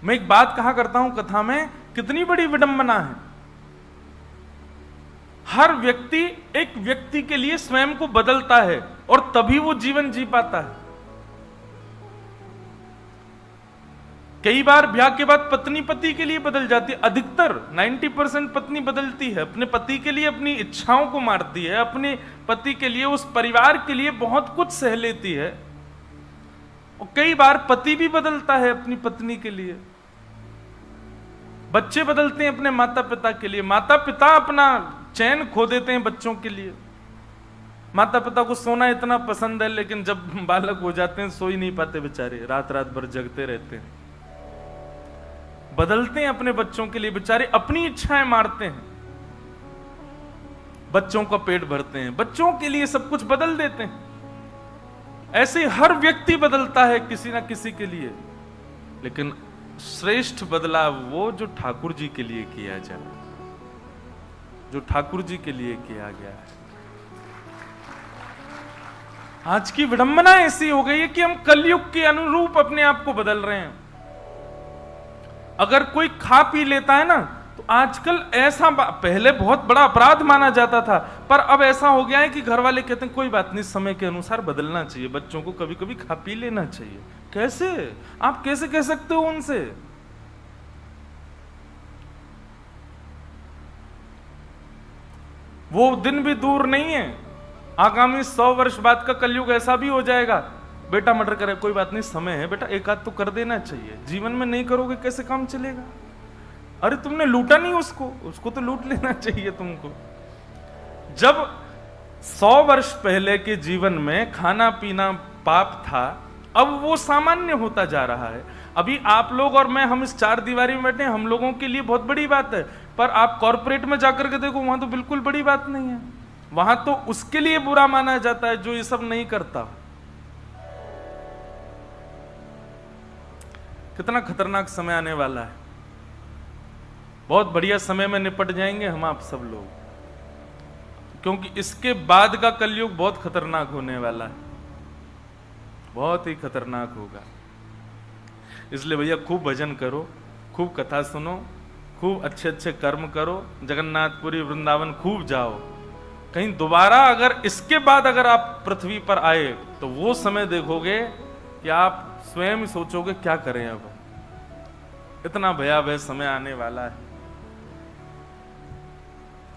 मैं एक बात कहा करता हूं कथा में, कितनी बड़ी विडंबना है। हर व्यक्ति एक व्यक्ति के लिए स्वयं को बदलता है और तभी वो जीवन जी पाता है। कई बार ब्याह के बाद पत्नी पति के लिए बदल जाती है, अधिकतर 90% पत्नी बदलती है, अपने पति के लिए अपनी इच्छाओं को मारती है, अपने पति के लिए, उस परिवार के लिए बहुत कुछ सह लेती है। और कई बार पति भी बदलता है अपनी पत्नी के लिए, बच्चे बदलते हैं अपने माता पिता के लिए, माता पिता अपना चैन खो देते हैं बच्चों के लिए। माता पिता को सोना इतना पसंद है, लेकिन जब बालक हो जाते हैं सो ही नहीं पाते बेचारे, रात रात भर जगते रहते हैं। बदलते हैं अपने बच्चों के लिए बेचारे, अपनी इच्छाएं मारते हैं, बच्चों का पेट भरते हैं, बच्चों के लिए सब कुछ बदल देते हैं। ऐसे हर व्यक्ति बदलता है किसी ना किसी के लिए, लेकिन श्रेष्ठ बदलाव वो जो ठाकुर जी के लिए किया जाए, जो ठाकुर जी के लिए किया गया है। आज की विडंबना ऐसी हो गई है कि हम कलयुग के अनुरूप अपने आप को बदल रहे हैं। अगर कोई खा पी लेता है ना, तो आजकल ऐसा, पहले बहुत बड़ा अपराध माना जाता था, पर अब ऐसा हो गया है कि घर वाले कहते हैं कोई बात नहीं, समय के अनुसार बदलना चाहिए, बच्चों को कभी कभी खा पी लेना चाहिए। कैसे? आप कैसे कह सकते हो उनसे? वो दिन भी दूर नहीं है, आगामी 100 वर्ष बाद का कलयुग ऐसा भी हो जाएगा, बेटा मर्डर करे, कोई बात नहीं, समय है बेटा, एक आध तो कर देना चाहिए, जीवन में नहीं करोगे कैसे काम चलेगा? अरे तुमने लूटा नहीं उसको, उसको तो लूट लेना चाहिए तुमको। जब 100 वर्ष पहले के जीवन में खाना पीना पाप था, अब वो सामान्य होता जा रहा है। अभी आप लोग और मैं, हम इस 4 दीवारी में बैठे, हम लोगों के लिए बहुत बड़ी बात है, पर आप कॉर्पोरेट में जाकर के देखो, वहां तो बिल्कुल बड़ी बात नहीं है। वहां तो उसके लिए बुरा माना जाता है जो ये सब नहीं करता। कितना खतरनाक समय आने वाला है। बहुत बढ़िया समय में निपट जाएंगे हम आप सब लोग, क्योंकि इसके बाद का कलयुग बहुत खतरनाक होने वाला है, बहुत ही खतरनाक होगा। इसलिए भैया खूब भजन करो, खूब कथा सुनो, खूब अच्छे अच्छे कर्म करो, जगन्नाथपुरी वृंदावन खूब जाओ। कहीं दोबारा अगर इसके बाद अगर आप पृथ्वी पर आए तो वो समय देखोगे कि आप स्वयं सोचोगे क्या करें अब, इतना भयावह समय आने वाला है।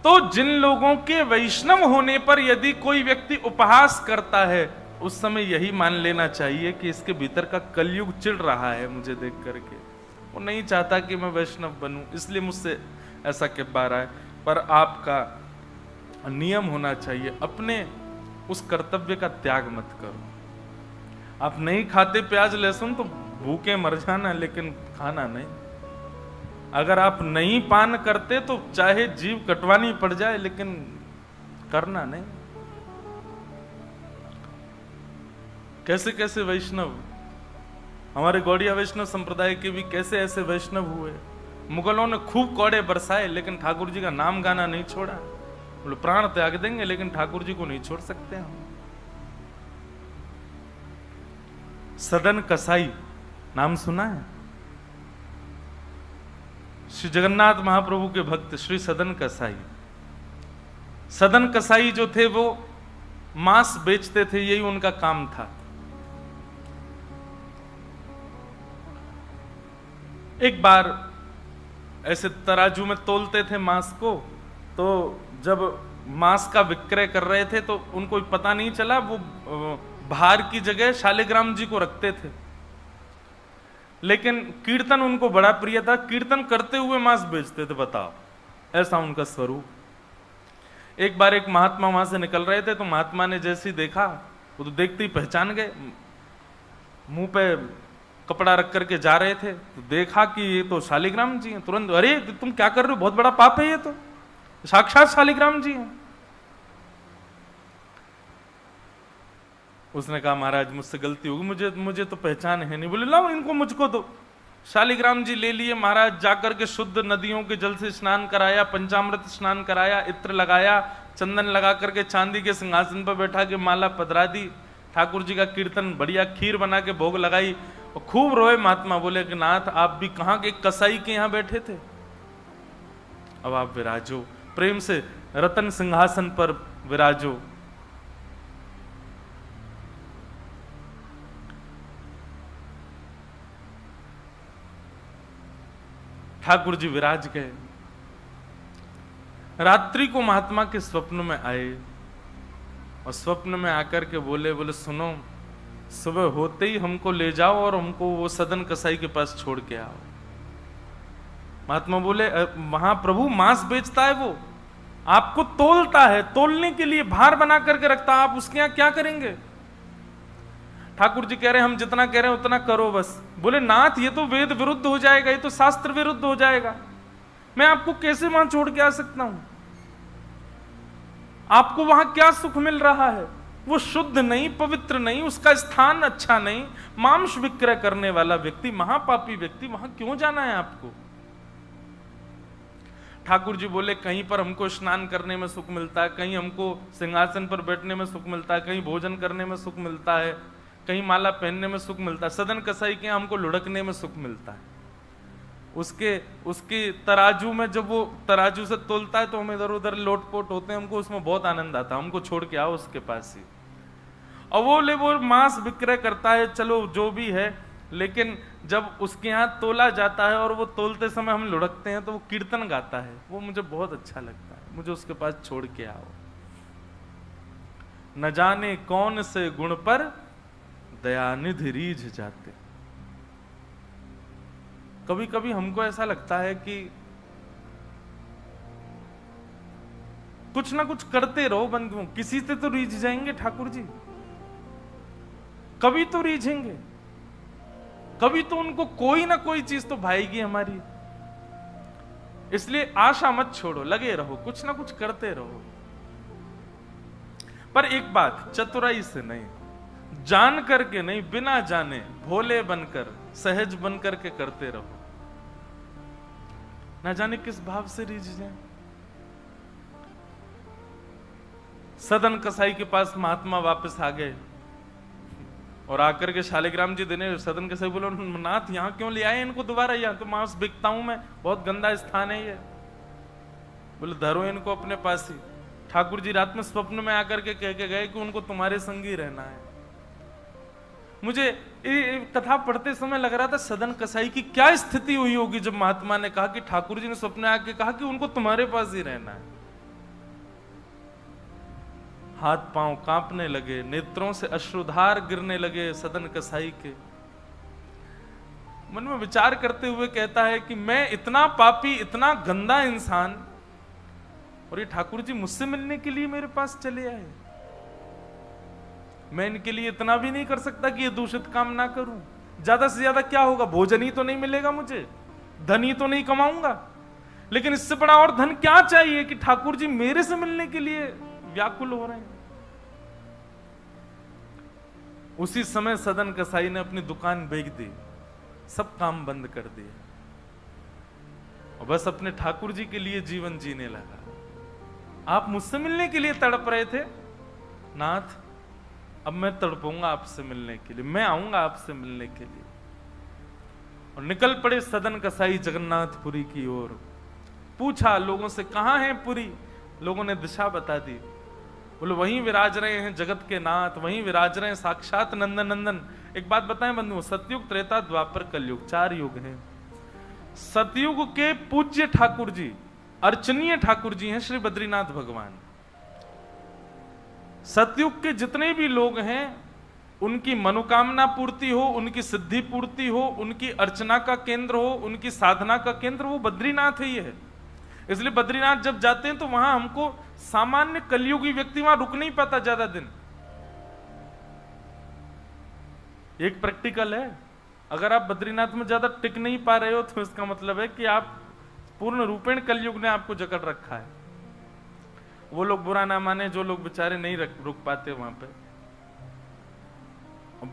तो जिन लोगों के वैष्णव होने पर यदि कोई व्यक्ति उपहास करता है, उस समय यही मान लेना चाहिए कि इसके भीतर का कलयुग चिढ़ रहा है मुझे देख करके, वो नहीं चाहता कि मैं वैष्णव बनूं, इसलिए मुझसे ऐसा कह पा रहा है। पर आपका नियम होना चाहिए, अपने उस कर्तव्य का त्याग मत करो। आप नहीं खाते प्याज लहसुन तो भूखे मर जाना, लेकिन खाना नहीं। अगर आप नहीं पान करते तो चाहे जीव कटवानी पड़ जाए, लेकिन करना नहीं। कैसे कैसे वैष्णव, हमारे गौड़िया वैष्णव संप्रदाय के भी कैसे ऐसे वैष्णव हुए। मुगलों ने खूब कौड़े बरसाए, लेकिन ठाकुर जी का नाम गाना नहीं छोड़ा। बोले प्राण त्याग देंगे, लेकिन ठाकुर जी को नहीं छोड़ सकते हम। सदन कसाई नाम सुना है? श्री जगन्नाथ महाप्रभु के भक्त श्री सदन कसाई। सदन कसाई जो थे वो मांस बेचते थे, यही उनका काम था। एक बार ऐसे तराजू में तोलते थे मांस को, तो जब मांस का विक्रय कर रहे थे तो उनको पता नहीं चला, वो भार की जगह शालिग्राम जी को रखते थे। लेकिन कीर्तन उनको बड़ा प्रिय था, कीर्तन करते हुए मांस बेचते थे। बताओ, ऐसा उनका स्वरूप। एक बार एक महात्मा वहां से निकल रहे थे, तो महात्मा ने जैसे ही देखा, वो तो देखते ही पहचान गए, मुंह पे कपड़ा रख करके जा रहे थे, तो देखा कि ये तो शालिग्राम जी हैं। तुरंत, अरे तुम क्या कर रहे हो, बहुत बड़ा पाप है ये तो, साक्षात शालिग्राम जी हैं। उसने कहा महाराज मुझसे गलती होगी, मुझे तो पहचान है नहीं। बोले लाओ इनको मुझको दो। शालिग्राम जी ले लिए महाराज, जाकर के शुद्ध नदियों के जल से स्नान कराया, पंचामृत स्नान कराया, इत्र लगाया, चंदन लगा करके चांदी के सिंहासन पर बैठा के माला पधरा दी, ठाकुर जी का कीर्तन, बढ़िया खीर बना के भोग लगाई, और खूब रोए महात्मा। बोले कि नाथ आप भी कहां के कसाई के यहां बैठे थे, अब आप विराजो, प्रेम से रतन सिंहासन पर विराजो। ठाकुर जी विराज गए। रात्रि को महात्मा के स्वप्न में आए और स्वप्न में आकर के बोले सुनो, सुबह होते ही हमको ले जाओ और हमको वो सदन कसाई के पास छोड़ के आओ। महात्मा बोले वहां प्रभु मांस बेचता है, वो आपको तोलता है, तोलने के लिए भार बना करके रखता है, आप उसके यहां क्या करेंगे? ठाकुर जी कह रहे हम जितना कह रहे हैं उतना करो बस। बोले नाथ ये तो वेद विरुद्ध हो जाएगा, ये तो शास्त्र विरुद्ध हो जाएगा, मैं आपको कैसे वहां छोड़ के आ सकता हूं? आपको वहां क्या सुख मिल रहा है? वो शुद्ध नहीं, पवित्र नहीं, उसका स्थान अच्छा नहीं, मांस विक्रय करने वाला व्यक्ति, महापापी व्यक्ति, वहां क्यों जाना है आपको? ठाकुर जी बोले कहीं पर हमको स्नान करने में सुख मिलता है, कहीं हमको सिंहासन पर बैठने में सुख मिलता है, कहीं भोजन करने में सुख मिलता है, कहीं माला पहनने में सुख मिलता है, सदन कसाई के हमको लुढ़कने में सुख मिलता है। उसके तराजू में जब वो तराजू से तोलता है तो हम इधर उधर लोटपोट होते हैं, हमको उसमें बहुत आनंद आता है, हमको छोड़ के आओ उसके पास ही। और वो मांस विक्रय करता है, चलो जो भी है, लेकिन जब उसके यहाँ तोला जाता है और वो तोलते समय हम लुढ़कते हैं तो वो कीर्तन गाता है, वो मुझे बहुत अच्छा लगता है, मुझे उसके पास छोड़ के आओ। न जाने कौन से गुण पर दयानिधि रीझ जाते। कभी कभी हमको ऐसा लगता है कि कुछ ना कुछ करते रहो बंधुओं, किसी से तो रीझ जाएंगे ठाकुर जी, कभी तो रीझेंगे, कभी तो उनको कोई ना कोई चीज तो भाएगी हमारी। इसलिए आशा मत छोड़ो, लगे रहो, कुछ ना कुछ करते रहो। पर एक बात, चतुराई से नहीं, जान करके नहीं, बिना जाने भोले बनकर, सहज बनकर के करते रहो। ना जाने किस भाव से रीझ जाए। सदन कसाई के पास महात्मा वापस आ गए और आकर के शालिग्राम जी देने, सदन कसाई बोलो नाथ यहां क्यों ले आए इनको दोबारा, यहां तो मांस बिकता हूं मैं, बहुत गंदा स्थान है ये। बोले धरो इनको अपने पास ही। ठाकुर जी रात में स्वप्न में आकर के कह के गए कि उनको तुम्हारे संग ही रहना है। मुझे कथा पढ़ते समय लग रहा था सदन कसाई की क्या स्थिति हुई होगी जब महात्मा ने कहा कि ठाकुर जी ने स्वप्न में आके कहा कि उनको तुम्हारे पास ही रहना है। हाथ पांव कांपने लगे, नेत्रों से अश्रुधार गिरने लगे सदन कसाई के। मन में विचार करते हुए कहता है कि मैं इतना पापी, इतना गंदा इंसान, और ये ठाकुर जी मुझसे मिलने के लिए मेरे पास चले आए। मैं इनके लिए इतना भी नहीं कर सकता कि ये दूषित काम ना करूं। ज्यादा से ज्यादा क्या होगा, भोजन ही तो नहीं मिलेगा मुझे, धन ही तो नहीं कमाऊंगा, लेकिन इससे बड़ा और धन क्या चाहिए कि ठाकुर जी मेरे से मिलने के लिए व्याकुल हो रहे हैं। उसी समय सदन कसाई ने अपनी दुकान बेच दी, सब काम बंद कर दिए और बस अपने ठाकुर जी के लिए जीवन जीने लगा। आप मुझसे मिलने के लिए तड़प रहे थे नाथ, अब मैं तड़पूंगा आपसे मिलने के लिए, मैं आऊंगा आपसे मिलने के लिए। और निकल पड़े सदन कसाई जगन्नाथपुरी की ओर। पूछा लोगों से कहां है पुरी, लोगों ने दिशा बता दी। बोले वहीं विराज रहे हैं जगत के नाथ, वहीं विराज रहे हैं साक्षात नंदन नंदन। एक बात बताएं बंधुओं, सतयुग, त्रेता, द्वापर, कलयुग, 4 युग हैं। सतयुग के पूज्य ठाकुर जी, अर्चनीय ठाकुर जी हैं श्री बद्रीनाथ भगवान। सतयुग के जितने भी लोग हैं उनकी मनोकामना पूर्ति हो, उनकी सिद्धि पूर्ति हो, उनकी अर्चना का केंद्र हो, उनकी साधना का केंद्र वो बद्रीनाथ ही है। इसलिए बद्रीनाथ जब जाते हैं तो वहां हमको सामान्य कलयुगी व्यक्ति वहां रुक नहीं पाता ज्यादा दिन। एक प्रैक्टिकल है, अगर आप बद्रीनाथ में ज्यादा टिक नहीं पा रहे हो तो इसका मतलब है कि आप पूर्ण रूपेण कलयुग ने आपको जकड़ रखा है। वो लोग बुरा ना माने जो लोग बेचारे नहीं रुक पाते वहां पे।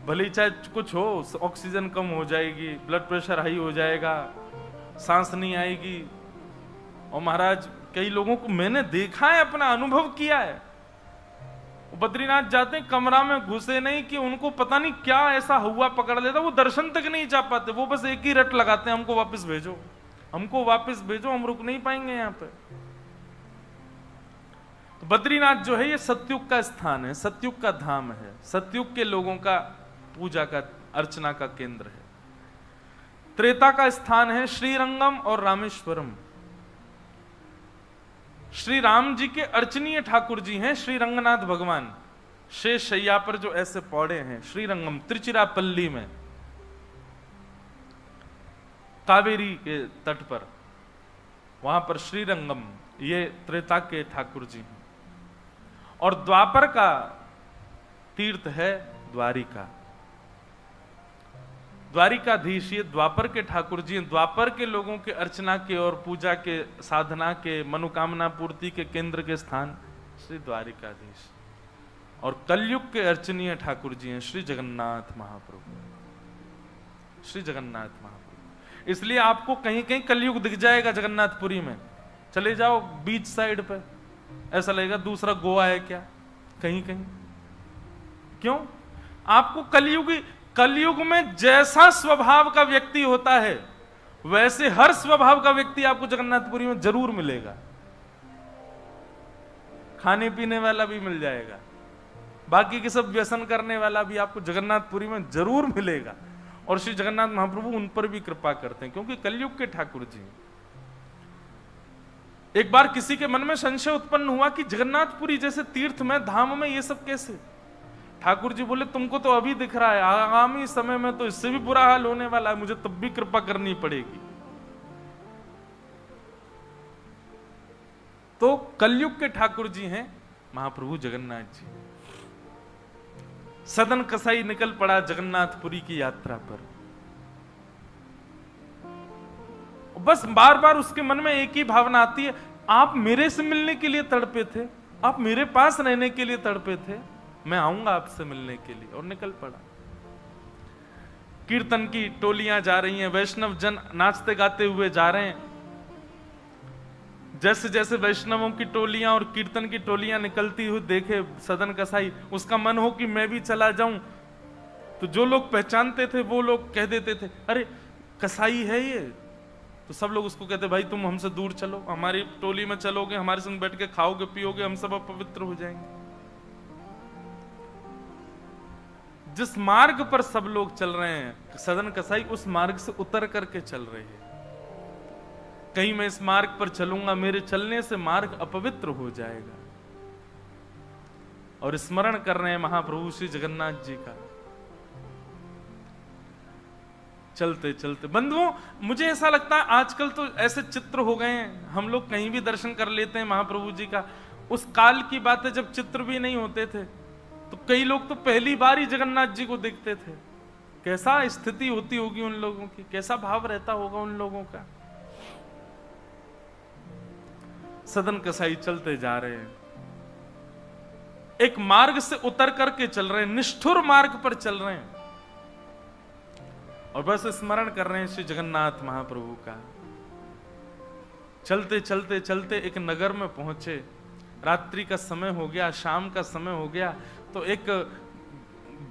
भले ही चाहे कुछ हो, ऑक्सीजन कम हो जाएगी, ब्लड प्रेशर हाई हो जाएगा, सांस नहीं आएगी। और महाराज कई लोगों को मैंने देखा है, अपना अनुभव किया है, बद्रीनाथ जाते हैं, कमरा में घुसे नहीं कि उनको पता नहीं क्या ऐसा हुआ पकड़ लेता, वो दर्शन तक नहीं जा पाते, वो बस एक ही रट लगाते हैं, हमको वापस भेजो, हमको वापस भेजो, हम रुक नहीं पाएंगे यहां पे। तो बद्रीनाथ जो है ये सतयुग का स्थान है, सतयुग का धाम है, सतयुग के लोगों का पूजा का अर्चना का केंद्र है। त्रेता का स्थान है श्रीरंगम और रामेश्वरम। श्री राम जी के अर्चनीय ठाकुर जी हैं श्री रंगनाथ भगवान, शेष शैया पर जो ऐसे पौड़े हैं। श्रीरंगम त्रिचिरापल्ली में, कावेरी के तट पर, वहां पर श्रीरंगम, ये त्रेता के ठाकुर जी हैं। और द्वापर का तीर्थ है द्वारिका, द्वारिकाधीश ये द्वापर के ठाकुर जी हैं। द्वापर के लोगों के अर्चना के और पूजा के, साधना के, मनोकामना पूर्ति के केंद्र के स्थान श्री द्वारिकाधीश। और कलयुग के अर्चनीय ठाकुर जी हैं श्री जगन्नाथ महाप्रभु, श्री जगन्नाथ महाप्रभु। इसलिए आपको कहीं कहीं कलयुग दिख जाएगा जगन्नाथपुरी में, चले जाओ बीच साइड पे, ऐसा लगेगा दूसरा गोवा है क्या, कहीं कहीं। क्यों? आपको कलयुग में जैसा स्वभाव का व्यक्ति होता है वैसे हर स्वभाव का व्यक्ति आपको जगन्नाथपुरी में जरूर मिलेगा। खाने पीने वाला भी मिल जाएगा, बाकी के सब व्यसन करने वाला भी आपको जगन्नाथपुरी में जरूर मिलेगा। और श्री जगन्नाथ महाप्रभु उन पर भी कृपा करते हैं, क्योंकि कलयुग के ठाकुर जी। एक बार किसी के मन में संशय उत्पन्न हुआ कि जगन्नाथपुरी जैसे तीर्थ में, धाम में ये सब कैसे? ठाकुर जी बोले तुमको तो अभी दिख रहा है, आगामी समय में तो इससे भी बुरा हाल होने वाला है, मुझे तब भी कृपा करनी पड़ेगी। तो कलयुग के ठाकुर जी हैं महाप्रभु जगन्नाथ जी। सदन कसाई निकल पड़ा जगन्नाथपुरी की यात्रा पर। बस बार बार उसके मन में एक ही भावना आती है, आप मेरे से मिलने के लिए तड़पे थे, आप मेरे पास रहने के लिए तड़पे थे, मैं आऊंगा आपसे मिलने के लिए। और निकल पड़ा। कीर्तन की टोलियां जा रही हैं, वैष्णव जन नाचते गाते हुए जा रहे हैं। जैसे जैसे वैष्णवों की टोलियां और कीर्तन की टोलियां निकलती हुई देखे सदन कसाई, उसका मन हो कि मैं भी चला जाऊं। तो जो लोग पहचानते थे वो लोग कह देते थे, अरे कसाई है ये। तो सब लोग उसको कहते, भाई तुम हमसे दूर चलो, हमारी टोली में चलोगे, हमारे संग बैठ के खाओगे पियोगे, हम सब अपवित्र हो जाएंगे। जिस मार्ग पर सब लोग चल रहे हैं सदन कसाई उस मार्ग से उतर करके चल रहे हैं। कहीं मैं इस मार्ग पर चलूंगा, मेरे चलने से मार्ग अपवित्र हो जाएगा। और स्मरण कर रहे हैं महाप्रभु श्री जगन्नाथ जी का। चलते चलते बंधुओं, मुझे ऐसा लगता है आजकल तो ऐसे चित्र हो गए हैं, हम लोग कहीं भी दर्शन कर लेते हैं महाप्रभु जी का। उस काल की बात है जब चित्र भी नहीं होते थे, तो कई लोग तो पहली बार ही जगन्नाथ जी को देखते थे। कैसा स्थिति होती होगी उन लोगों की, कैसा भाव रहता होगा उन लोगों का। सदन कसाई चलते जा रहे हैं, एक मार्ग से उतर करके चल रहे हैं, निष्ठुर मार्ग पर चल रहे हैं और बस स्मरण कर रहे हैं श्री जगन्नाथ महाप्रभु का। चलते चलते चलते एक नगर में पहुंचे, रात्रि का समय हो गया, शाम का समय हो गया। तो एक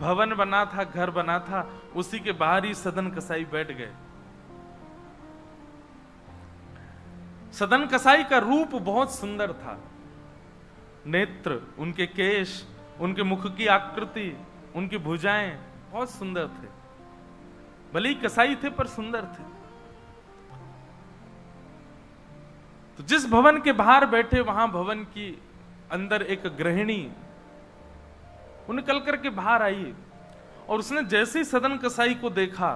भवन बना था, घर बना था, उसी के बाहर ही सदन कसाई बैठ गए। सदन कसाई का रूप बहुत सुंदर था, नेत्र, उनके केश, उनके मुख की आकृति, उनकी भुजाएं बहुत सुंदर थे। भले ही कसाई थे पर सुंदर थे। तो जिस भवन के बाहर बैठे वहां भवन की अंदर एक गृहिणी वो निकल करके बाहर आई और उसने जैसे ही सदन कसाई को देखा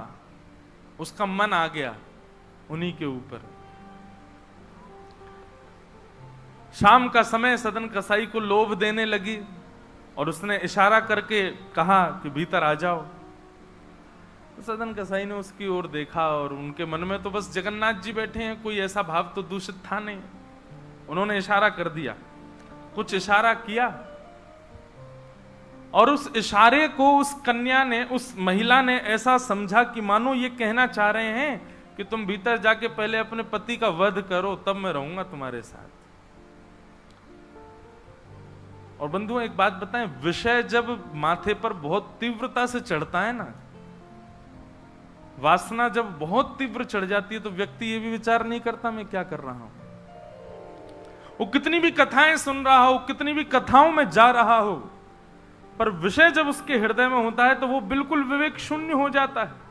उसका मन आ गया उन्हीं के ऊपर। शाम का समय, सदन कसाई को लोभ देने लगी और उसने इशारा करके कहा कि भीतर आ जाओ। तो सदन कसाई ने उसकी ओर देखा और उनके मन में तो बस जगन्नाथ जी बैठे हैं, कोई ऐसा भाव तो दूषित था नहीं। उन्होंने इशारा कर दिया, कुछ इशारा किया और उस इशारे को उस कन्या ने, उस महिला ने ऐसा समझा कि मानो ये कहना चाह रहे हैं कि तुम भीतर जाके पहले अपने पति का वध करो, तब मैं रहूंगा तुम्हारे साथ। और बंधुओं एक बात बताएं, विषय जब माथे पर बहुत तीव्रता से चढ़ता है ना, वासना जब बहुत तीव्र चढ़ जाती है, तो व्यक्ति ये भी विचार नहीं करता मैं क्या कर रहा हूं। वो कितनी भी कथाएं सुन रहा हो, कितनी भी कथाओं में जा रहा हो, पर विषय जब उसके हृदय में होता है तो वो बिल्कुल विवेक शून्य हो जाता है।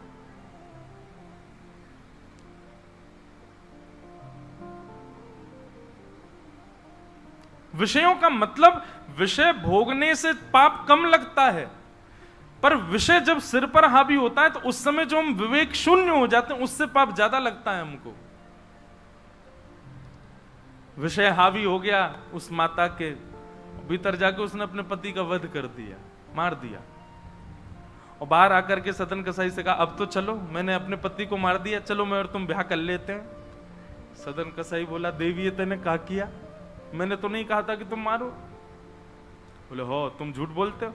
विषयों का मतलब, विषय भोगने से पाप कम लगता है, पर विषय जब सिर पर हावी होता है तो उस समय जो हम विवेक शून्य हो जाते हैं उससे पाप ज्यादा लगता है हमको। विषय हावी हो गया उस माता के भीतर, जाके उसने अपने पति का वध कर दिया, मार दिया, और बाहर आकर के सदन कसाई से कहा अब तो चलो, मैंने अपने पति को मार दिया, चलो मैं और तुम ब्याह कर लेते हैं। सदन कसाई बोला देवी ये तेने कहा किया, मैंने तो नहीं कहा था कि तुम मारो। बोले हो तुम झूठ बोलते हो,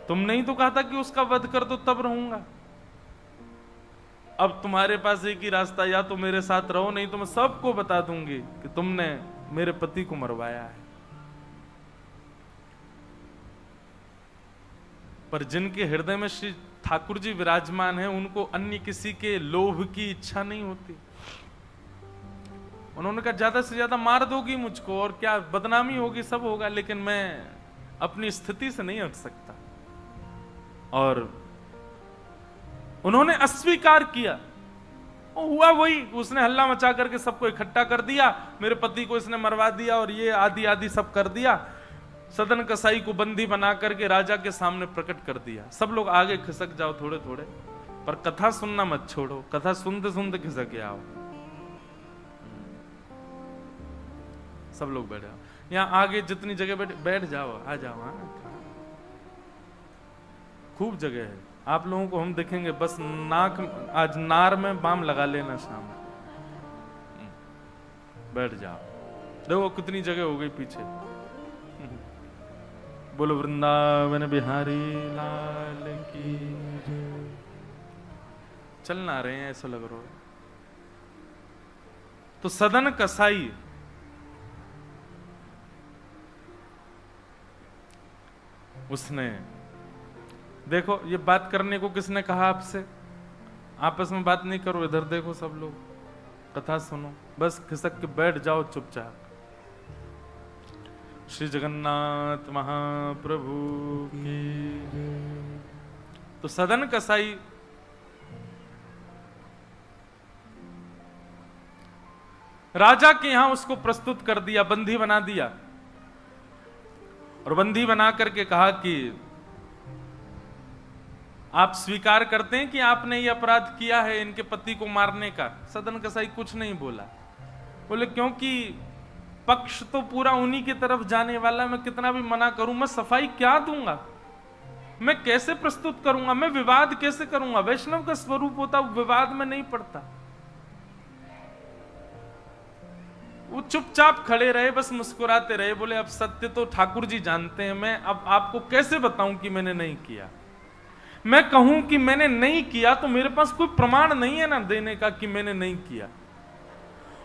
तुमने ही तो कहा था कि उसका वध कर दो तब रहूंगा। अब तुम्हारे पास एक ही रास्ता, या तो मेरे साथ रहो, नहीं तो मैं सबको बता दूंगी कि तुमने मेरे पति को मरवाया है। पर जिनके हृदय में श्री ठाकुर जी विराजमान है, उनको अन्य किसी के लोभ की इच्छा नहीं होती। उन्होंने कहा ज्यादा से ज्यादा मार दोगी मुझको और क्या, बदनामी होगी, सब होगा, लेकिन मैं अपनी स्थिति से नहीं हट सकता। और उन्होंने अस्वीकार किया, और हुआ वही, उसने हल्ला मचा करके सबको इकट्ठा कर दिया, मेरे पति को इसने मरवा दिया और ये आदि आदि सब कर दिया। सदन कसाई को बंदी बना करके राजा के सामने प्रकट कर दिया। सब लोग आगे खिसक जाओ थोड़े थोड़े, पर कथा सुनना मत छोड़ो, कथा सुनते सुनते खिसक आओ। सब लोग बैठ जाओ, यहाँ आगे जितनी जगह बैठ जाओ, आ जाओ। हाँ खूब जगह है, आप लोगों को हम देखेंगे, बस नाक आज नार में बाम लगा लेना शाम। बैठ जाओ, देखो कितनी जगह हो गई पीछे। बोलो वृंदावन बिहारी लाल की। चल ना रहे हैं ऐसा लग रहा है। तो सदन कसाई उसने, देखो ये बात करने को किसने कहा आपसे, आपस में बात नहीं करो, इधर देखो सब लोग, कथा सुनो, बस खिसक के बैठ जाओ चुपचाप। श्री जगन्नाथ महाप्रभु की। तो सदन कसाई राजा के यहां उसको प्रस्तुत कर दिया, बंदी बना दिया, और बंदी बना करके कहा कि आप स्वीकार करते हैं कि आपने ये अपराध किया है इनके पति को मारने का। सदन कसाई कुछ नहीं बोला। बोले क्योंकि पक्ष तो पूरा उन्हीं की तरफ जाने वाला, मैं कितना भी मना करूं, मैं सफाई क्या दूंगा, मैं कैसे प्रस्तुत करूंगा, मैं विवाद कैसे करूंगा। वैष्णव का स्वरूप होता विवाद में नहीं पड़ता। वो चुपचाप खड़े रहे, बस मुस्कुराते रहे। बोले अब सत्य तो ठाकुर जी जानते हैं, मैं अब आपको कैसे बताऊं कि मैंने नहीं किया। मैं कहूं कि मैंने नहीं किया तो मेरे पास कोई प्रमाण नहीं है ना देने का कि मैंने नहीं किया।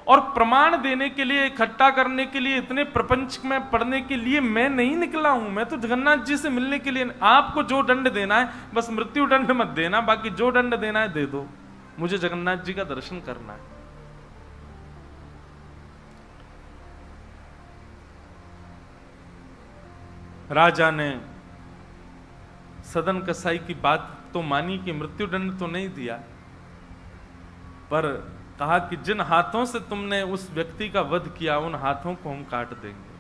और प्रमाण देने के लिए, इकट्ठा करने के लिए, इतने प्रपंच में पढ़ने के लिए मैं नहीं निकला हूं। मैं तो जगन्नाथ जी से मिलने के लिए। आपको जो दंड देना है बस मृत्यु दंड मत देना, बाकी जो दंड देना है दे दो, मुझे जगन्नाथ जी का दर्शन करना है। राजा ने सदन कसाई की बात तो मानी कि मृत्युदंड तो नहीं दिया, पर कहा कि जिन हाथों से तुमने उस व्यक्ति का वध किया उन हाथों को हम काट देंगे।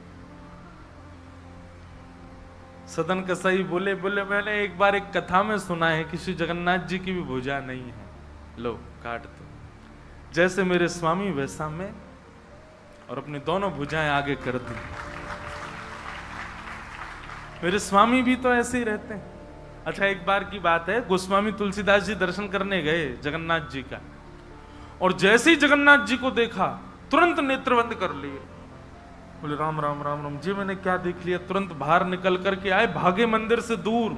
सदन कसाई बोले मैंने एक बार एक कथा में सुना है कि श्री जगन्नाथ जी की भी भुजा नहीं है, लो काट दो। जैसे मेरे स्वामी वैसा मैं, और अपनी दोनों भुजाएं आगे कर दी। मेरे स्वामी भी तो ऐसे ही रहते हैं। अच्छा एक बार की बात है, गोस्वामी तुलसीदास जी दर्शन करने गए जगन्नाथ जी का, और जैसे ही जगन्नाथ जी को देखा तुरंत नेत्र बंद कर लिए। बोले राम राम राम राम जी, मैंने क्या देख लिया। तुरंत बाहर निकल करके आए, भागे मंदिर से दूर।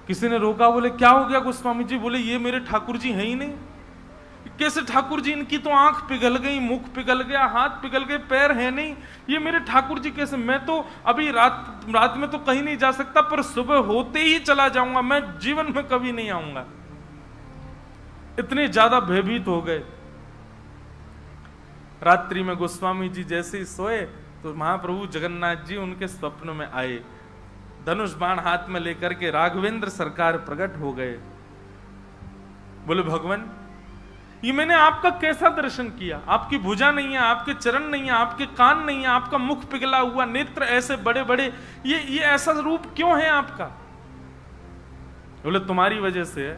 किसी ने रोका, बोले क्या हो गया गोस्वामी जी। बोले ये मेरे ठाकुर जी हैं ही नहीं, कैसे ठाकुर जी, इनकी तो आंख पिघल गई, मुख पिघल गया, हाथ पिघल गए, पैर है नहीं, ये मेरे ठाकुर जी कैसे? मैं तो अभी रात में तो कहीं नहीं जा सकता, पर सुबह होते ही चला जाऊंगा, मैं जीवन में कभी नहीं आऊंगा। इतने ज्यादा भयभीत हो गए। रात्रि में गोस्वामी जी जैसे ही सोए तो महाप्रभु जगन्नाथ जी उनके स्वप्न में आए, धनुष बाण हाथ में लेकर के राघवेंद्र सरकार प्रकट हो गए। बोले भगवान, ये मैंने आपका कैसा दर्शन किया? आपकी भुजा नहीं है, आपके चरण नहीं है, आपके कान नहीं है, आपका मुख पिघला हुआ, नेत्र ऐसे बड़े बड़े, ये ऐसा रूप क्यों है आपका? बोले तुम्हारी वजह से है।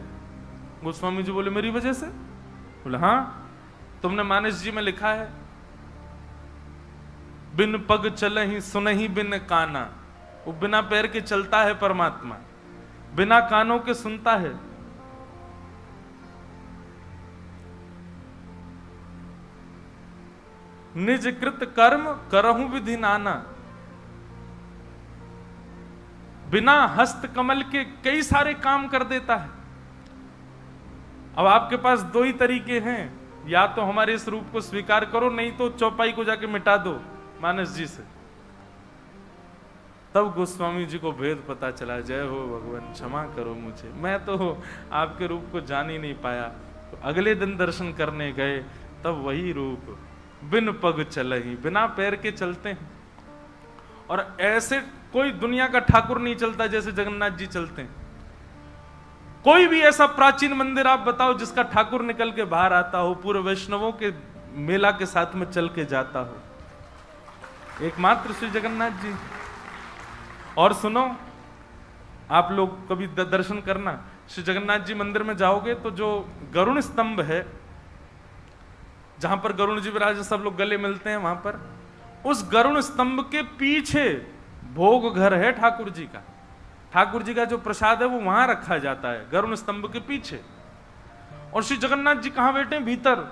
गोस्वामी जी बोले मेरी वजह से? बोले हाँ, तुमने मानस जी में लिखा है, बिन पग चलहि सुनहि बिन काना। वो बिना पैर के चलता है परमात्मा, बिना कानों के सुनता है। निज कृत कर्म करहु विधि नाना। बिना हस्त कमल के कई सारे काम कर देता है। अब आपके पास दो ही तरीके हैं, या तो हमारे इस रूप को स्वीकार करो, नहीं तो चौपाई को जाके मिटा दो मानस जी से। तब गोस्वामी जी को भेद पता चला। जय हो भगवान, क्षमा करो मुझे, मैं तो आपके रूप को जान ही नहीं पाया। तो अगले दिन दर्शन करने गए, तब वही रूप, बिन पग चलहि, बिना पैर के चलते हैं। और ऐसे कोई दुनिया का ठाकुर नहीं चलता जैसे जगन्नाथ जी चलते हैं। कोई भी ऐसा प्राचीन मंदिर आप बताओ जिसका ठाकुर निकल के बाहर आता हो, पूरे वैष्णवों के मेला के साथ में चल के जाता हो, एकमात्र श्री जगन्नाथ जी। और सुनो, आप लोग कभी दर्शन करना, श्री जगन्नाथ जी मंदिर में जाओगे तो जो गरुण स्तंभ है, जहां पर गरुण जी विराज, सब लोग गले मिलते हैं, वहां पर उस गरुण स्तंभ के पीछे भोग घर है ठाकुर जी का। ठाकुर जी का जो प्रसाद है वो वहां रखा जाता है, गरुण स्तंभ के पीछे। और श्री जगन्नाथ जी कहां बैठे हैं? भीतर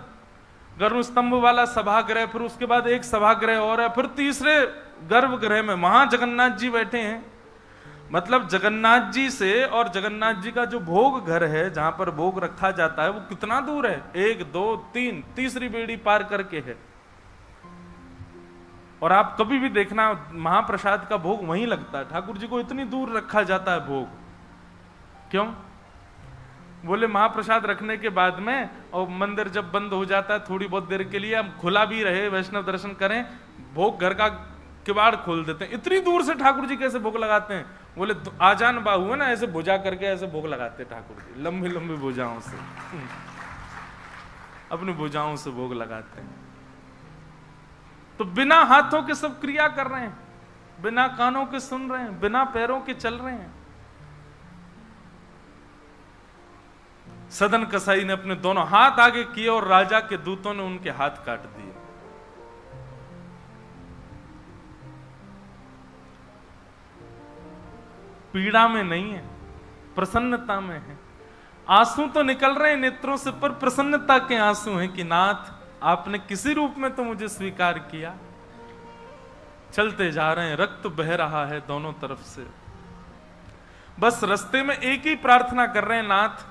गरुण स्तंभ वाला सभागृह, फिर उसके बाद एक सभागृह और है, फिर तीसरे गर्भगृह में वहां जगन्नाथ जी बैठे हैं। मतलब जगन्नाथ जी से और जगन्नाथ जी का जो भोग घर है, जहां पर भोग रखा जाता है, वो कितना दूर है? 1 2 3 तीसरी बेड़ी पार करके है। और आप कभी भी देखना, महाप्रसाद का भोग वहीं लगता है। ठाकुर जी को इतनी दूर रखा जाता है भोग, क्यों? बोले महाप्रसाद रखने के बाद में, और मंदिर जब बंद हो जाता है थोड़ी बहुत देर के लिए, हम खुला भी रहे, वैष्णव दर्शन करें, भोग घर का किवाड़ खोल देते हैं। इतनी दूर से ठाकुर जी कैसे भोग लगाते हैं? बोले आजान बाहु है ना, ऐसे भुजा करके ऐसे भोग लगाते ठाकुर जी, लंबी लंबी भुजाओं से, अपनी भुजाओं से भोग लगाते हैं। तो बिना हाथों के सब क्रिया कर रहे हैं, बिना कानों के सुन रहे हैं, बिना पैरों के चल रहे हैं। सदन कसाई ने अपने दोनों हाथ आगे किए और राजा के दूतों ने उनके हाथ काट दिए। पीड़ा में नहीं है, प्रसन्नता में है। आंसू तो निकल रहे हैं नेत्रों से, पर प्रसन्नता के आंसू हैं कि नाथ आपने किसी रूप में तो मुझे स्वीकार किया। चलते जा रहे हैं, रक्त बह रहा है दोनों तरफ से। बस रास्ते में एक ही प्रार्थना कर रहे हैं, नाथ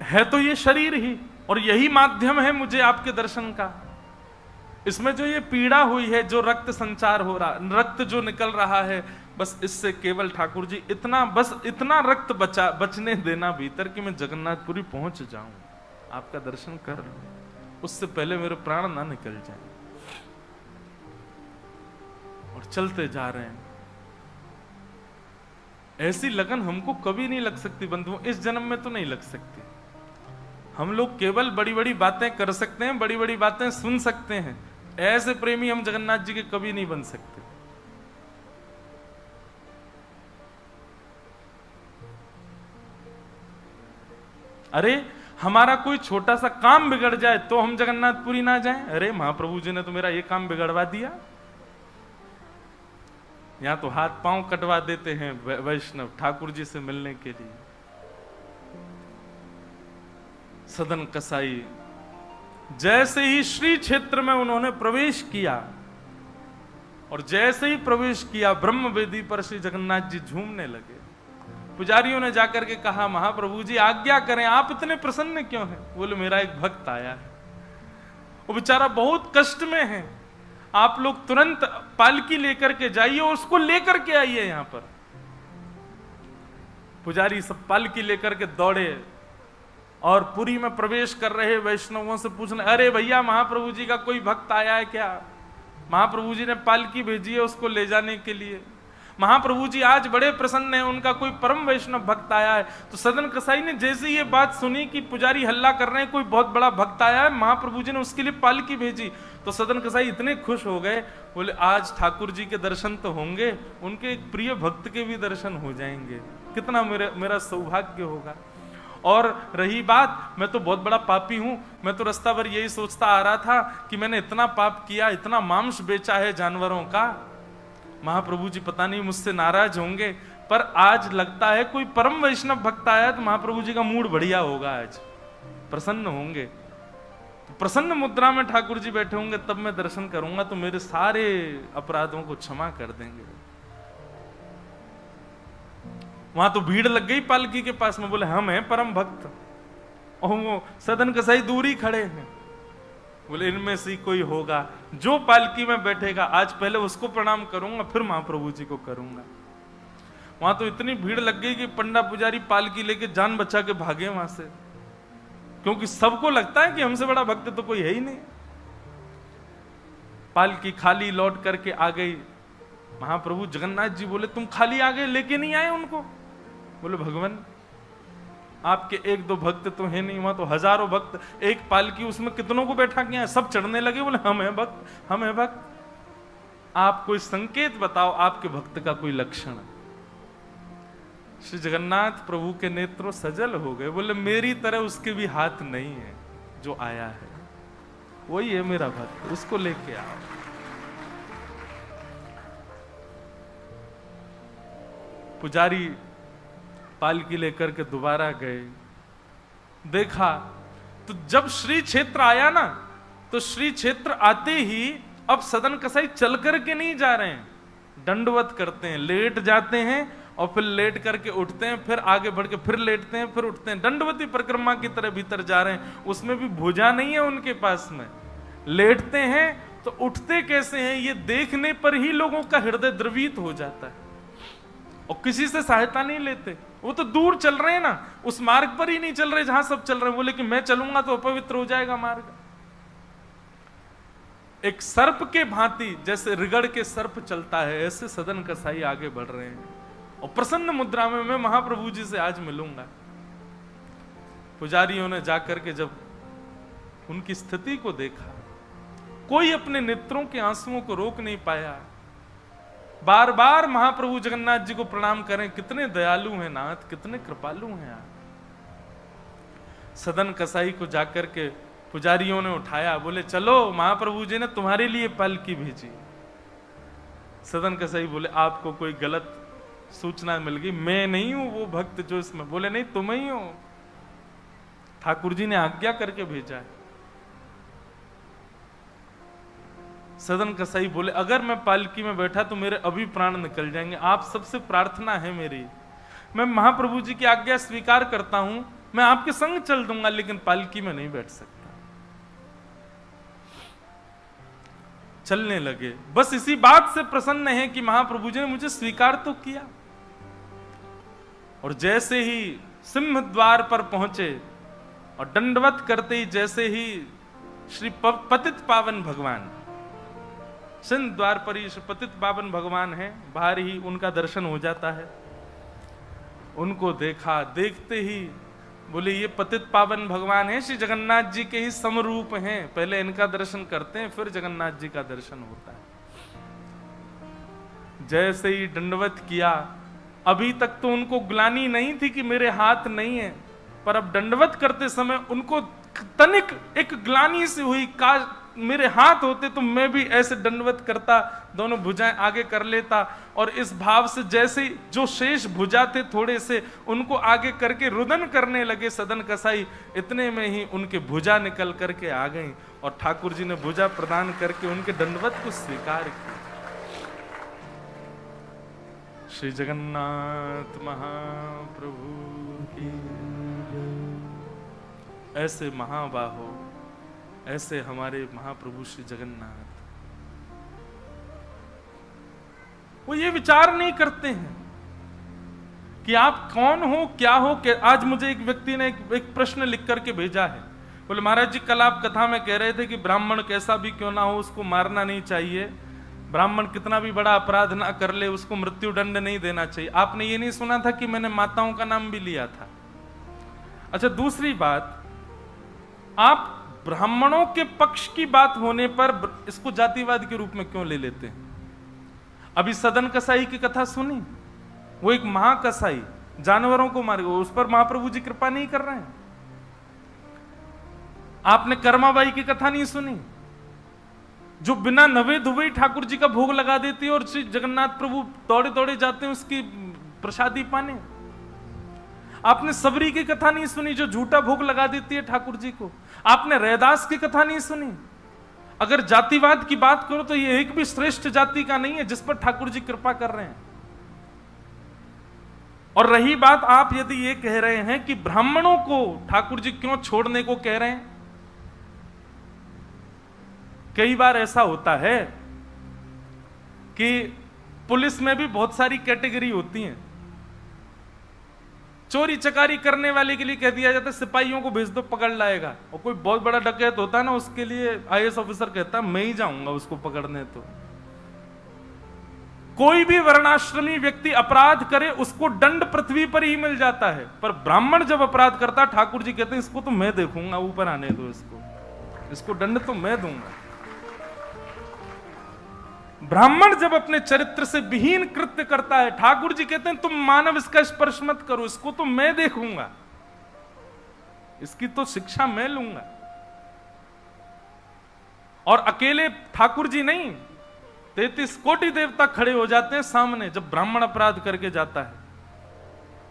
है तो ये शरीर ही, और यही माध्यम है मुझे आपके दर्शन का। इसमें जो ये पीड़ा हुई है, जो रक्त संचार हो रहा, रक्त जो निकल रहा है, बस इससे केवल ठाकुर जी इतना रक्त बचने देना भीतर कि मैं जगन्नाथपुरी पहुंच जाऊं, आपका दर्शन कर लूं, उससे पहले मेरे प्राण ना निकल जाए। और चलते जा रहे हैं। ऐसी लगन हमको कभी नहीं लग सकती बंधुओं, इस जन्म में तो नहीं लग सकती। हम लोग केवल बड़ी बड़ी बातें कर सकते हैं, बड़ी बड़ी बातें सुन सकते हैं, ऐसे प्रेमी हम जगन्नाथ जी के कभी नहीं बन सकते। अरे हमारा कोई छोटा सा काम बिगड़ जाए तो हम जगन्नाथपुरी ना जाएं? अरे महाप्रभु जी ने तो मेरा ये काम बिगड़वा दिया। यहां तो हाथ पांव कटवा देते हैं वैष्णव ठाकुर जी से मिलने के लिए। सदन कसाई जैसे ही श्री क्षेत्र में उन्होंने प्रवेश किया, और जैसे ही प्रवेश किया ब्रह्म वेदी पर श्री जगन्नाथ जी झूमने लगे। पुजारियों ने जाकर के कहा, महाप्रभु जी आज्ञा करें, आप इतने प्रसन्न क्यों हैं? बोले मेरा एक भक्त आया है, वो बेचारा बहुत कष्ट में है, आप लोग तुरंत पालकी लेकर के जाइए और उसको लेकर के आइए यहां पर। पुजारी सब पालकी लेकर के दौड़े और पुरी में प्रवेश कर रहे वैष्णवों से पूछने, अरे भैया महाप्रभु जी का कोई भक्त आया है क्या? महाप्रभु जी ने पालकी भेजी है उसको ले जाने के लिए। महाप्रभु जी आज बड़े प्रसन्न हैं, उनका कोई परम वैष्णव भक्त आया है। तो सदन कसाई ने जैसे ये बात सुनी कि पुजारी हल्ला कर रहे हैं, कोई बहुत बड़ा भक्त आया है, महाप्रभु जी ने उसके लिए पालकी भेजी, तो सदन कसाई इतने खुश हो गए, बोले आज ठाकुर जी के दर्शन तो होंगे, उनके एक प्रिय भक्त के भी दर्शन हो जाएंगे, कितना मेरा सौभाग्य होगा। और रही बात, मैं तो बहुत बड़ा पापी हूं, मैं तो रास्ता भर यही सोचता आ रहा था कि मैंने इतना पाप किया, इतना मांस बेचा है जानवरों का, महाप्रभु जी पता नहीं मुझसे नाराज होंगे, पर आज लगता है कोई परम वैष्णव भक्त आया तो महाप्रभु जी का मूड बढ़िया होगा, आज प्रसन्न होंगे। तो प्रसन्न मुद्रा में ठाकुर जी बैठे होंगे, तब मैं दर्शन करूंगा तो मेरे सारे अपराधों को क्षमा कर देंगे। वहां तो भीड़ लग गई पालकी के पास में, बोले हम हैं परम भक्त, और वो सदन कसाई दूरी खड़े हैं, बोले इनमें से कोई होगा जो पालकी में बैठेगा, आज पहले उसको प्रणाम करूंगा फिर महाप्रभु जी को करूंगा। वहां तो इतनी भीड़ लग गई कि पंडा पुजारी पालकी लेके जान बचा के भागे वहां से, क्योंकि सबको लगता है कि हमसे बड़ा भक्त तो कोई है ही नहीं। पालकी खाली लौट करके आ गई। महाप्रभु जगन्नाथ जी बोले तुम खाली आ गए, लेके नहीं आए उनको? बोले भगवान आपके एक दो भक्त तो है नहीं, वहां तो हजारों भक्त, एक पालकी उसमें कितनों को बैठा के हैं, सब चढ़ने लगे। बोले हम हैं भक्त, हम हैं भक्त, आप कोई संकेत बताओ, आपके भक्त का कोई लक्षण। श्री जगन्नाथ प्रभु के नेत्रों सजल हो गए, बोले मेरी तरह उसके भी हाथ नहीं है, जो आया है वही है मेरा भक्त, उसको लेके आओ। पुजारी पालकी लेकर के दोबारा गए, देखा तो जब श्री क्षेत्र आया ना, तो श्री क्षेत्र आते ही अब सदन कसाई चल करके नहीं जा रहे हैं, दंडवत करते हैं, लेट जाते हैं और फिर लेट करके उठते हैं, फिर आगे बढ़ के फिर लेटते हैं, फिर उठते हैं, दंडवती परिक्रमा की तरह भीतर जा रहे हैं। उसमें भी भुजा नहीं है उनके पास में, लेटते हैं तो उठते कैसे हैं ये देखने पर ही लोगों का हृदय द्रवित हो जाता है, और किसी से सहायता नहीं लेते। वो तो दूर चल रहे हैं ना, उस मार्ग पर ही नहीं चल रहे जहां सब चल रहे हैं। बोले कि मैं चलूंगा तो अपवित्र हो जाएगा मार्ग। एक सर्प के भांति जैसे रिगड़ के सर्प चलता है, ऐसे सदन कसाई आगे बढ़ रहे हैं, और प्रसन्न मुद्रा में मैं महाप्रभु जी से आज मिलूंगा। पुजारियों ने जाकर के जब उनकी स्थिति को देखा, कोई अपने नेत्रों के आंसुओं को रोक नहीं पाया। बार बार महाप्रभु जगन्नाथ जी को प्रणाम करें, कितने दयालु हैं नाथ, कितने कृपालु हैं आप। सदन कसाई को जाकर के पुजारियों ने उठाया, बोले चलो महाप्रभु जी ने तुम्हारे लिए पालकी भेजी। सदन कसाई बोले आपको कोई गलत सूचना मिल गई, मैं नहीं हूं वो भक्त जो इसमें। बोले नहीं तुम ही हो, ठाकुर जी ने आज्ञा करके भेजा है। सदन कसाई बोले अगर मैं पालकी में बैठा तो मेरे अभी प्राण निकल जाएंगे, आप सबसे प्रार्थना है मेरी, मैं महाप्रभु जी की आज्ञा स्वीकार करता हूं, मैं आपके संग चल दूंगा, लेकिन पालकी में नहीं बैठ सकता। चलने लगे, बस इसी बात से प्रसन्न है कि महाप्रभु जी ने मुझे स्वीकार तो किया। और जैसे ही सिंह द्वार पर पहुंचे और दंडवत करते ही जैसे ही श्री पतित पावन भगवान, सिंह द्वार पर ही श्री पतित पावन भगवान है, बाहर ही उनका दर्शन हो जाता है। उनको देखा, देखते ही बोले ये पतित पावन भगवान है, श्री जगन्नाथ जी के ही समरूप हैं, पहले इनका दर्शन करते हैं फिर जगन्नाथ जी का दर्शन होता है। जैसे ही दंडवत किया, अभी तक तो उनको ग्लानि नहीं थी कि मेरे हाथ नहीं है, पर अब दंडवत करते समय उनको तनिक एक ग्लानि सी हुई, काश मेरे हाथ होते तो मैं भी ऐसे दंडवत करता, दोनों भुजाएं आगे कर लेता। और इस भाव से जैसे जो शेष भुजा थे थोड़े से, उनको आगे करके रुदन करने लगे सदन कसाई। इतने में ही उनके भुजा निकल करके आ गई और ठाकुर जी ने भुजा प्रदान करके उनके दंडवत को स्वीकार किया। श्री जगन्नाथ महाप्रभु की। ऐसे महाबाहो, ऐसे हमारे महाप्रभु श्री जगन्नाथ, वो ये विचार नहीं करते हैं कि आप कौन हो, क्या हो। आज मुझे एक व्यक्ति ने एक प्रश्न लिख करके भेजा है। बोले महाराज जी, कल आप कथा में कह रहे थे कि ब्राह्मण कैसा भी क्यों ना हो उसको मारना नहीं चाहिए, ब्राह्मण कितना भी बड़ा अपराध ना कर ले उसको मृत्यु दंड नहीं देना चाहिए। आपने ये नहीं सुना था कि मैंने माताओं का नाम भी लिया था। अच्छा, दूसरी बात, आप ब्राह्मणों के पक्ष की बात होने पर इसको जातिवाद के रूप में क्यों ले लेते हैं? अभी सदन कसाई की कथा सुनी, वो एक महाकसाई जानवरों को मारे, उस पर महाप्रभु जी कृपा नहीं कर रहे हैं। आपने कर्माबाई की कथा नहीं सुनी, जो बिना नवे धुबे ठाकुर जी का भोग लगा देती है और श्री जगन्नाथ प्रभु दौड़े दौड़े जाते हैं उसकी प्रसादी पाने। आपने सबरी की कथा नहीं सुनी, जो झूठा भोग लगा देती है ठाकुर जी को। आपने रैदास की कथा नहीं सुनी। अगर जातिवाद की बात करो तो ये एक भी श्रेष्ठ जाति का नहीं है जिस पर ठाकुर जी कृपा कर रहे हैं। और रही बात, आप यदि ये कह रहे हैं कि ब्राह्मणों को ठाकुर जी क्यों छोड़ने को कह रहे हैं, कई बार ऐसा होता है कि पुलिस में भी बहुत सारी कैटेगरी होती हैं। चोरी चकारी करने वाले के लिए कह दिया जाता है सिपाहियों को भेज दो, पकड़ लाएगा। और कोई बहुत बड़ा डकैत होता है ना, उसके लिए आईएएस ऑफिसर कहता है मैं ही जाऊंगा उसको पकड़ने। तो कोई भी वर्णाश्रमी व्यक्ति अपराध करे उसको दंड पृथ्वी पर ही मिल जाता है, पर ब्राह्मण जब अपराध करता है ठाकुर जी कहते हैं इसको तो मैं देखूंगा, ऊपर आने दो इसको दंड तो मैं दूंगा। ब्राह्मण जब अपने चरित्र से विहीन कृत्य करता है, ठाकुर जी कहते हैं तुम मानव इसका स्पर्श मत करो, इसको तो मैं देखूंगा, इसकी तो शिक्षा मैं लूंगा। और अकेले ठाकुर जी नहीं, 33 कोटि देवता खड़े हो जाते हैं सामने जब ब्राह्मण अपराध करके जाता है।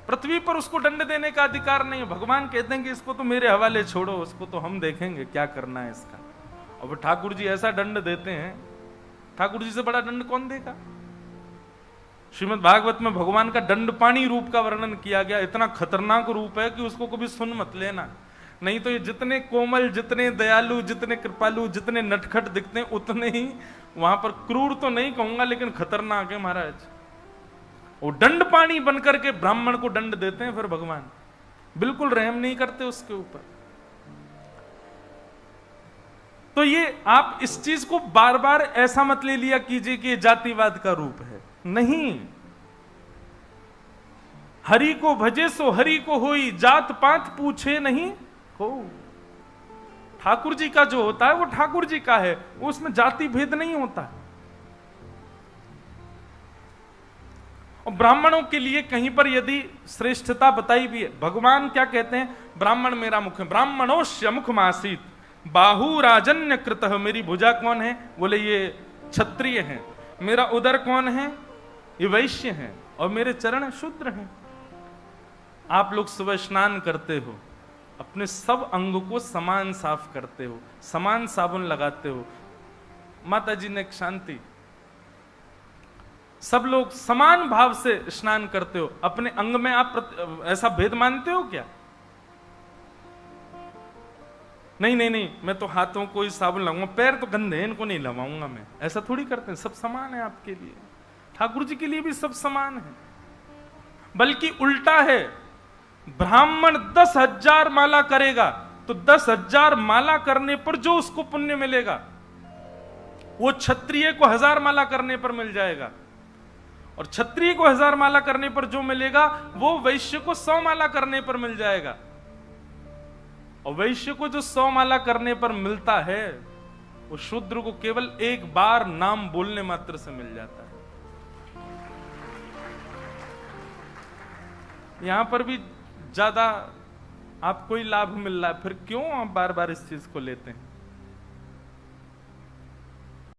पृथ्वी पर उसको दंड देने का अधिकार नहीं है। भगवान कहते हैं कि इसको तो मेरे हवाले छोड़ो, उसको तो हम देखेंगे क्या करना है इसका। और ठाकुर जी ऐसा दंड देते हैं, ठाकुर जी से बड़ा दंड कौन देगा। श्रीमद् भागवत में भगवान का दंडपाणी रूप का वर्णन किया गया। इतना खतरनाक रूप है कि उसको कभी सुन मत लेना, नहीं तो ये जितने कोमल, जितने दयालु, जितने कृपालु, जितने नटखट दिखते हैं उतने ही वहां पर क्रूर तो नहीं कहूंगा लेकिन खतरनाक है महाराज। वो दंडपाणी बनकर के ब्राह्मण को दंड देते हैं, फिर भगवान बिल्कुल रहम नहीं करते उसके ऊपर। तो ये आप इस चीज को बार बार ऐसा मत ले लिया कीजिए कि जातिवाद का रूप है, नहीं। हरि को भजे सो हरि को होई, जात पात पूछे नहीं हो। ठाकुर जी का जो होता है वो ठाकुर जी का है, वो उसमें जाति भेद नहीं होता। और ब्राह्मणों के लिए कहीं पर यदि श्रेष्ठता बताई भी है, भगवान क्या कहते हैं, ब्राह्मण मेरा मुख है, ब्राह्मणोश्य मुखमासीत बाहु राजन्य कृत। मेरी भुजा कौन है, बोले ये क्षत्रिय है। मेरा उदर कौन है, ये वैश्य है। और मेरे चरण शूद्र हैं। आप लोग सुबह स्नान करते हो, अपने सब अंग को समान साफ करते हो, समान साबुन लगाते हो। माता जी ने एक शांति, सब लोग समान भाव से स्नान करते हो। अपने अंग में आप ऐसा भेद मानते हो क्या? नहीं नहीं नहीं, मैं तो हाथों को ही साबुन लगाऊंगा, पैर तो गंदे हैं इनको नहीं लगाऊंगा मैं। ऐसा थोड़ी करते हैं, सब समान है आपके लिए। ठाकुर जी के लिए भी सब समान है। बल्कि उल्टा है, ब्राह्मण 10,000 माला करेगा तो 10,000 माला करने पर जो उसको पुण्य मिलेगा वो क्षत्रिय को 1000 माला करने पर मिल जाएगा। और क्षत्रिय को 1000 माला करने पर जो मिलेगा वो वैश्य को 100 माला करने पर मिल जाएगा। और वैश्य को जो 100 माला करने पर मिलता है वो शूद्र को केवल एक बार नाम बोलने मात्र से मिल जाता है। यहां पर भी ज्यादा आपको ही लाभ मिल रहा है, फिर क्यों आप बार बार इस चीज को लेते हैं?